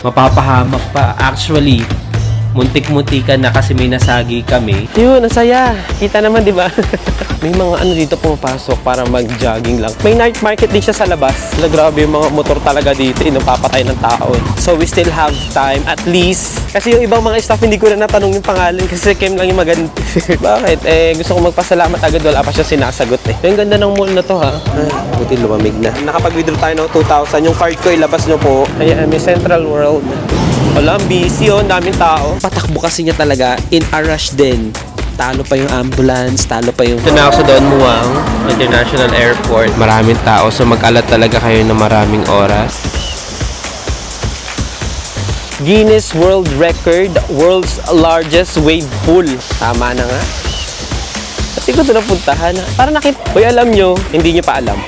Mapapahamak pa. Actually, muntik-muntikan na kasi may nasagi kami. Yun, ang saya. Kita naman, di ba? May mga ano dito pumapasok para mag-jogging lang. May night market din siya sa labas. Grabe yung mga motor talaga dito. Napapatay ng tao. So we still have time at least. Kasi yung ibang mga staff hindi ko na natanong yung pangalan kasi Kim lang yung maganda. Bakit? Gusto ko magpasalamat agad. Wala pa siya sinasagot eh. Yung ganda ng mall na to ha. Buti lumamig na. Nakapag-withdraw tayo ng 2,000. Yung card ko ilabas nyo po. Ayan, may Central World. Wala, busy oh. Daming tao. Patakbo kasi niya talaga. In a rush din. Talo pa yung ambulance, talo pa yung... Ito na ako sa Don Muang International Airport. Maraming tao, so mag-alat talaga kayo ng maraming oras. Guinness World Record, world's largest wave pool. Tama na nga. Pati ko ito napuntahan. Para nakita... Uy, alam nyo, hindi nyo pa alam.